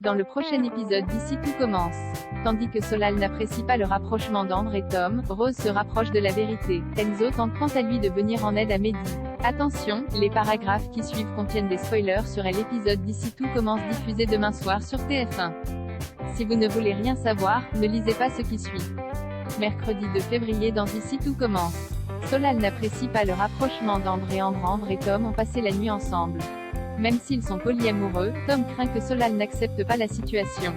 Dans le prochain épisode d'ici tout commence. Tandis que Solal n'apprécie pas le rapprochement d'Ambre et Tom, Rose se rapproche de la vérité. Enzo tente quant à lui de venir en aide à Mehdi. Attention, les paragraphes qui suivent contiennent des spoilers sur l'épisode d'ici tout commence diffusé demain soir sur TF1. Si vous ne voulez rien savoir, ne lisez pas ce qui suit. Mercredi 2 février dans D'ici tout commence. Solal n'apprécie pas le rapprochement d'Ambre et Ambre. Ambre et Tom ont passé la nuit ensemble. Même s'ils sont polyamoureux, Tom craint que Solal n'accepte pas la situation.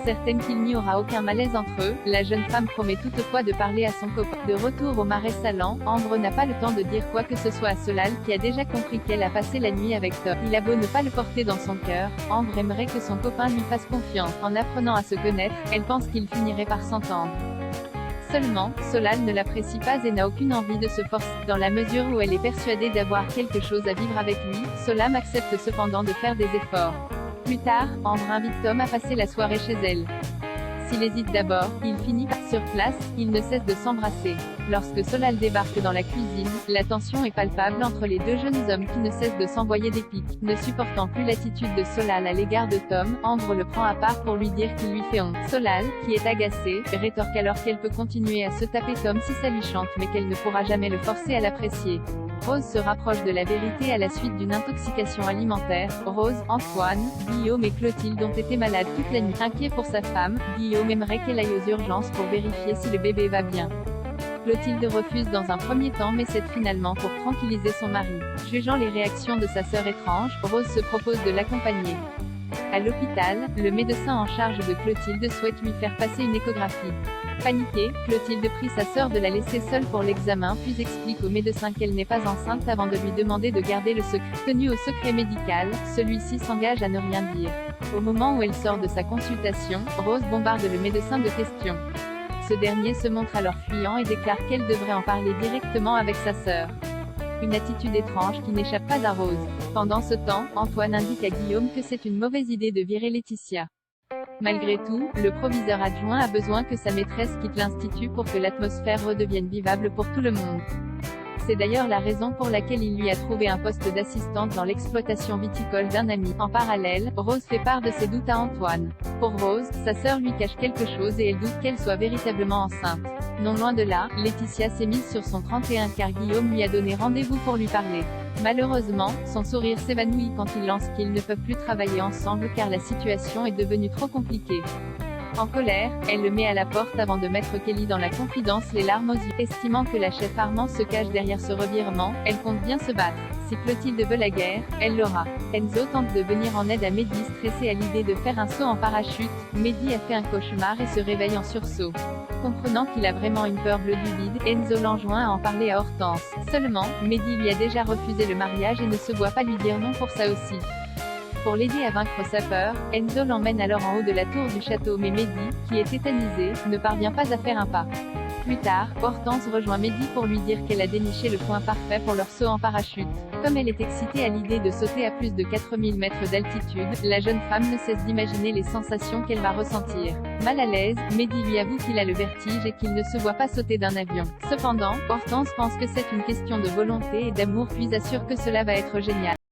Certaine qu'il n'y aura aucun malaise entre eux, la jeune femme promet toutefois de parler à son copain. De retour au Marais Salants, Ambre n'a pas le temps de dire quoi que ce soit à Solal, qui a déjà compris qu'elle a passé la nuit avec Tom. Il a beau ne pas le porter dans son cœur, Ambre aimerait que son copain lui fasse confiance. En apprenant à se connaître, elle pense qu'il finirait par s'entendre. Seulement, Solal ne l'apprécie pas et n'a aucune envie de se forcer. Dans la mesure où elle est persuadée d'avoir quelque chose à vivre avec lui, Solal accepte cependant de faire des efforts. Plus tard, Ambre invite Tom à passer la soirée chez elle. S'il hésite d'abord, il finit par sur place, ils ne cessent de s'embrasser. Lorsque Solal débarque dans la cuisine, la tension est palpable entre les deux jeunes hommes qui ne cessent de s'envoyer des pics. Ne supportant plus l'attitude de Solal à l'égard de Tom, Ambre le prend à part pour lui dire qu'il lui fait honte. Solal, qui est agacée, rétorque alors qu'elle peut continuer à se taper Tom si ça lui chante mais qu'elle ne pourra jamais le forcer à l'apprécier. Rose se rapproche de la vérité à la suite d'une intoxication alimentaire. Rose, Antoine, Guillaume et Clotilde ont été malades toute la nuit. Inquiet pour sa femme, Guillaume aimerait qu'elle aille aux urgences pour vérifier si le bébé va bien. Clotilde refuse dans un premier temps mais cède finalement pour tranquilliser son mari. Jugeant les réactions de sa sœur étrange, Rose se propose de l'accompagner. À l'hôpital, le médecin en charge de Clotilde souhaite lui faire passer une échographie. Paniquée, Clotilde prie sa sœur de la laisser seule pour l'examen puis explique au médecin qu'elle n'est pas enceinte avant de lui demander de garder le secret. Tenu au secret médical, celui-ci s'engage à ne rien dire. Au moment où elle sort de sa consultation, Rose bombarde le médecin de questions. Ce dernier se montre alors fuyant et déclare qu'elle devrait en parler directement avec sa sœur. Une attitude étrange qui n'échappe pas à Rose. Pendant ce temps, Antoine indique à Guillaume que c'est une mauvaise idée de virer Laetitia. Malgré tout, le proviseur adjoint a besoin que sa maîtresse quitte l'institut pour que l'atmosphère redevienne vivable pour tout le monde. C'est d'ailleurs la raison pour laquelle il lui a trouvé un poste d'assistante dans l'exploitation viticole d'un ami. En parallèle, Rose fait part de ses doutes à Antoine. Pour Rose, sa sœur lui cache quelque chose et elle doute qu'elle soit véritablement enceinte. Non loin de là, Laetitia s'est mise sur son 31 car Guillaume lui a donné rendez-vous pour lui parler. Malheureusement, son sourire s'évanouit quand il lance qu'ils ne peuvent plus travailler ensemble car la situation est devenue trop compliquée. En colère, elle le met à la porte avant de mettre Kelly dans la confidence les larmes aux yeux. Estimant que la chef Armand se cache derrière ce revirement, elle compte bien se battre. Si Clotilde veut la guerre, elle l'aura. Enzo tente de venir en aide à Mehdi stressé à l'idée de faire un saut en parachute. Mehdi a fait un cauchemar et se réveille en sursaut. Comprenant qu'il a vraiment une peur bleue du vide, Enzo l'enjoint à en parler à Hortense. Seulement, Mehdi lui a déjà refusé le mariage et ne se voit pas lui dire non pour ça aussi. Pour l'aider à vaincre sa peur, Enzo l'emmène alors en haut de la tour du château mais Mehdi, qui est tétanisé, ne parvient pas à faire un pas. Plus tard, Hortense rejoint Mehdi pour lui dire qu'elle a déniché le point parfait pour leur saut en parachute. Comme elle est excitée à l'idée de sauter à plus de 4000 mètres d'altitude, la jeune femme ne cesse d'imaginer les sensations qu'elle va ressentir. Mal à l'aise, Mehdi lui avoue qu'il a le vertige et qu'il ne se voit pas sauter d'un avion. Cependant, Hortense pense que c'est une question de volonté et d'amour puis assure que cela va être génial.